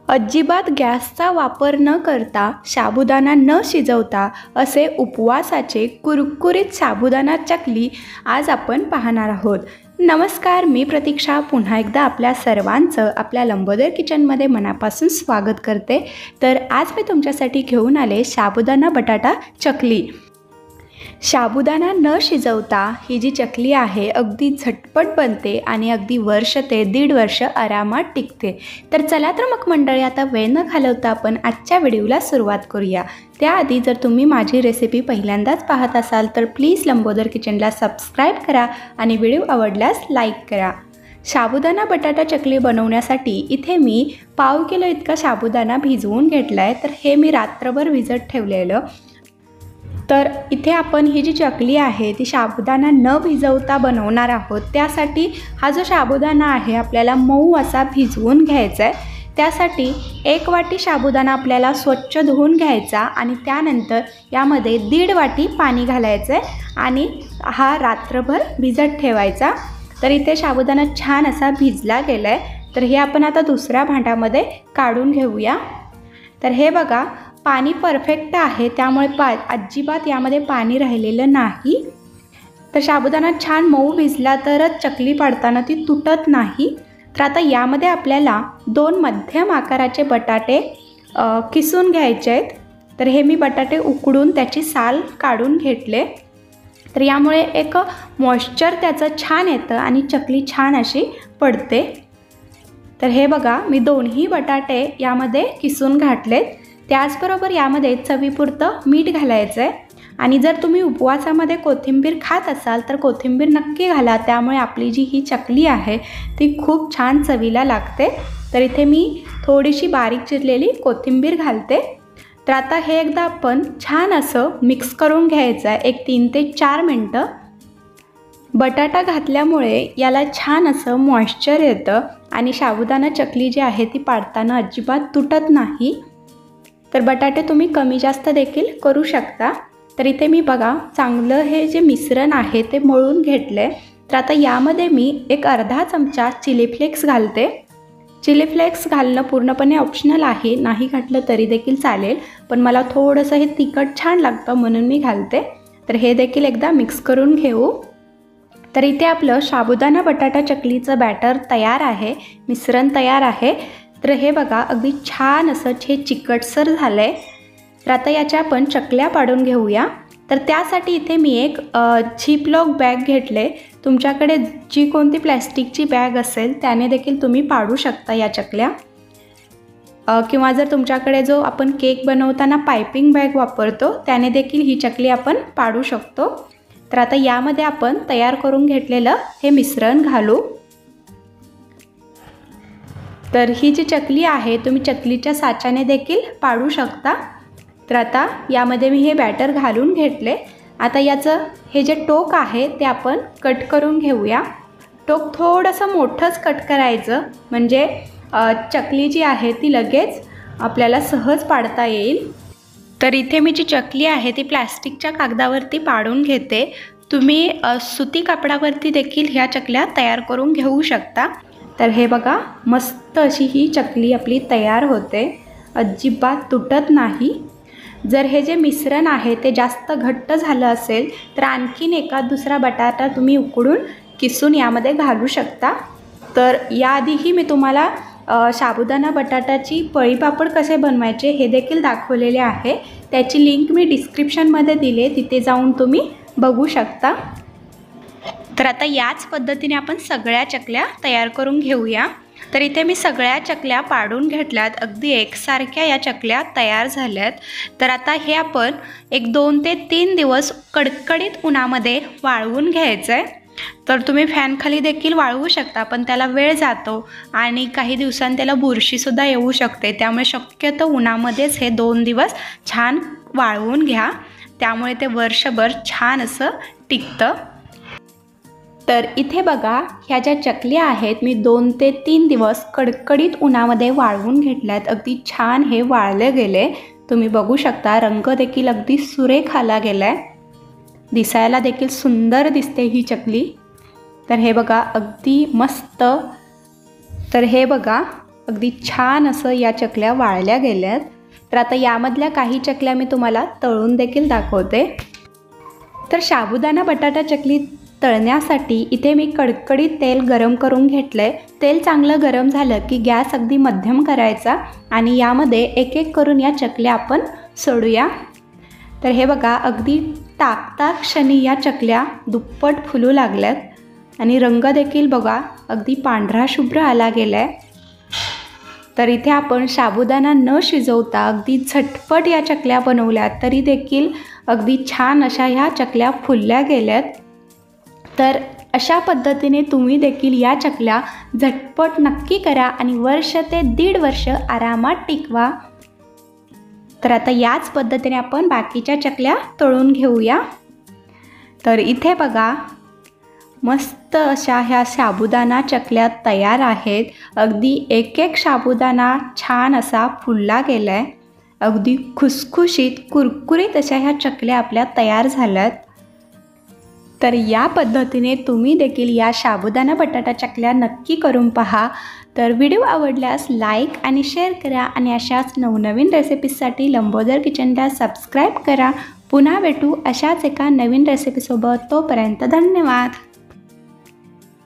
अजिबात गॅसचा वापर न करता, साबुदाणा न शिजवता असे उपवासाचे कुरकुरीत साबुदाणा चकली आज आपण पाहणार आहोत। नमस्कार, मी प्रतीक्षा पुन्हा एकदा आपल्या सर्वांचं आपल्या लंबोदर किचनमध्ये मनापासून स्वागत करते। तर आज मी तुमच्यासाठी घेऊन आले साबुदाणा बटाटा चकली। साबुदाणा न शिजवता ही जी चकली आहे अगदी झटपट बनते आणि अगदी वर्ष ते 1.5 वर्ष आरामात टिकते। तर चला तर मग मंडळी, आता वेळ न घालवता आपण आजच्या व्हिडिओला सुरुवात करूया। त्याआधी जर तुम्ही माझी रेसिपी पहिल्यांदाच पाहत असाल तर प्लीज लंबोदर किचनला सबस्क्राईब करा आणि व्हिडिओ आवडल्यास लाईक करा। साबुदाणा बटाटा चकली बनवण्यासाठी इथे मी 1/2 किलो इतका साबुदाणा भिजवून घेतला आहे। तर हे मी रात्रभर भिजत ठेवलेलं। तर इथे आपण ही जी चकली आहे ती साबुदाणा न भिजवता बनवणार आहोत। त्यासाठी हा जो साबुदाणा आहे आपल्याला मऊ असा भिजवून घ्यायचा आहे। त्यासाठी 1 वाटी साबुदाणा आपल्याला स्वच्छ धुवून घ्यायचा आणि त्यानंतर यामध्ये 1.5 वाटी पाणी घालायचं आहे आणि हा रात्रभर भिजत ठेवायचा। तर इथे साबुदाणा छान असा भिजला गेला आहे। तर हे आपण आता दुसऱ्या भांड्यामध्ये काढून घेऊया। तर हे बघा, पाणी परफेक्ट आहे, त्यामुळे अजिबात यामध्ये पाणी राहिलेलं नाही। तर साबुदाणा छान मऊ भिजला तरच चकली पाडताना ती तुटत नाही। तर आता यामध्ये आपल्याला 2 मध्यम आकाराचे बटाटे किसून घ्यायचे आहेत। तर हे मी बटाटे उकडून त्याची साल काढून घेतले। तर यामुळे एक मॉइश्चर त्याचं छान येतं आणि चकली छान अशी पडते। तर हे बघा, मी 2ही बटाटे यामध्ये किसून घातलेत। त्याचबरोबर यामध्ये चवीपुरतं मीठ घालायचं आहे आणि जर तुम्ही उपवासामध्ये कोथिंबीर खात असाल तर कोथिंबीर नक्की घाला, त्यामुळे आपली जी ही चकली आहे ती खूप छान चवीला लागते। तर इथे मी थोडीशी बारीक चिरलेली कोथिंबीर घालते। तर आता हे एकदा आपण छान असं मिक्स करून घ्यायचं आहे, एक 3 ते 4 मिनटं। बटाटा घातल्यामुळे याला छान असं मॉइश्चर येतं आणि साबुदाणा चकली जी आहे ती पाडताना अजिबात तुटत नाही। तर बटाटे तुम्ही कमी जास्त देखील करू शकता। तर इथे मी बघा चांगलं हे जे मिश्रण आहे ते मळून घेतले। तर आता यामध्ये मी एक अर्धा चमचा चिली फ्लेक्स घालते। चिली फ्लेक्स घालणं पूर्णपणे ऑप्शनल आहे, नाही घातलं तरी देखील चालेल, पण मला थोडंसं हे तिखट छान लागतं म्हणून मी घालते। तर हे देखील एकदा मिक्स करून घेऊ। तर इथे आपलं साबुदाणा बटाटा चकलीचं बॅटर तयार आहे, मिश्रण तयार आहे। तर हे बघा अगदी छान असं हे चिकटसर झालं आहे। तर आता याच्या आपण चकल्या पाडून घेऊया। तर त्यासाठी इथे मी एक झिपलॉक बॅग घेतले। तुमच्याकडे जी कोणती प्लॅस्टिकची बॅग असेल त्याने देखील तुम्ही पाडू शकता या चकल्या, किंवा जर तुमच्याकडे जो आपण केक बनवताना पायपिंग बॅग वापरतो त्याने देखील ही चकली आपण पाडू शकतो। तर आता यामध्ये आपण तयार करून घेतलेलं हे मिश्रण घालू। तर ही जी चकली आहे तुम्ही चकलीच्या साच्याने देखील पाडू शकता। तर आता यामध्ये मी हे बॅटर घालून घेतले। आता याचं हे जे टोक आहे ते आपण कट करून घेऊया। टोक थोडंसं मोठंच कट करायचं, म्हणजे चकली जी आहे ती लगेच आपल्याला सहज पाडता येईल। तर इथे मी जी चकली आहे ती प्लॅस्टिकच्या कागदावरती पाडून घेते। तुम्ही सुती कापडावरती देखील ह्या चकल्या तयार करून घेऊ शकता। तर हे बघा, मस्त अशी ही चकली आपली तयार होते, अजिबात तुटत नाही। जर हे जे मिश्रण आहे ते जास्त घट्ट झालं असेल तर आणखीन एखाद दुसरा बटाटा तुम्ही उकडून किसून यामध्ये घालू शकता। तर याआधीही मी तुम्हाला साबुदाणा बटाटाची पळीपापड कसे बनवायचे हे देखील दाखवलेले आहे, त्याची लिंक मी डिस्क्रिप्शनमध्ये दिले, तिथे जाऊन तुम्ही बघू शकता। तर आता याच पद्धतीने आपण सगळ्या चकल्या तयार करून घेऊया। तर इथे मी सगळ्या चकल्या पाडून घेतल्यात, अगदी एकसारख्या या चकल्या तयार झाल्यात। तर आता हे आपण एक 2 ते 3 दिवस कडकडीत उन्हामध्ये वाळवून घ्यायचं आहे। तर तुम्ही फॅनखाली देखील वाळवू शकता, पण त्याला वेळ जातो आणि काही दिवसांनी त्याला बुरशीसुद्धा येऊ शकते, त्यामुळे शक्यतो उन्हामध्येच हे 2 दिवस छान वाळवून घ्या, त्यामुळे ते वर्षभर छान असं टिकतं। तर इथे बघा, ह्या ज्या चकल्या आहेत मी 2 ते 3 दिवस कडकडीत उन्हामध्ये वाळवून घेतल्यात। अगदी छान हे वाळले गेले, तुम्ही बघू शकता, रंग देखील अगदी सुरेख आला गेलाय, दिसायला देखील सुंदर दिसते ही चकली। तर हे बघा अगदी मस्त। तर हे बघा अगदी छान असं या चकल्या वाळल्या गेल्यात. तर आता यामधल्या काही चकल्या मी तुम्हाला तळून देखील दाखवते. तर साबुदाणा बटाटा चकली तळण्यासाठी इथे मी कडकडीत तेल गरम करून घेतलं आहे. तेल चांगलं गरम झालं की गॅस अगदी मध्यम करायचा आणि यामध्ये एक एक करून या चकल्या आपण सोडूया. तर हे बघा, अगदी टाकता क्षणी या चकल्या दुप्पट फुलू लागल्यात आणि रंग देखील बघा अगदी पांढरा शुभ्र आला गेला आहे. तर इथे आपण साबुदाणा न शिजवता अगदी झटपट या चकल्या बनवल्या तरी देखील अगदी छान अशा ह्या चकल्या फुलल्या गेल्यात. तर अशा पद्धतीने तुम्ही देखील या चकल्या झटपट नक्की करा आणि वर्ष ते 1.5 वर्ष आरामात टिकवा. तर आता याच पद्धतीने आपण बाकीच्या चकल्या तळून घेऊया. तर इथे बघा, मस्त अशा ह्या साबुदाणा चकल्या तयार आहेत. अगदी एक एक साबुदाणा छान असा फुलला गेला आहे. अगदी खुसखुशीत कुरकुरीत अशा ह्या चकल्या आपल्या तयार झाल्यात. तर या पद्धतीने तुम्ही देखील या साबुदाणा बटाटा चकल्या नक्की करून पहा. तर व्हिडिओ आवडल्यास लाईक आणि शेअर करा आणि अशाच नवनवीन रेसिपीजसाठी लंबोदर किचनला सबस्क्राईब करा. पुन्हा भेटू अशाच एका नवीन रेसिपीसोबत. तोपर्यंत धन्यवाद.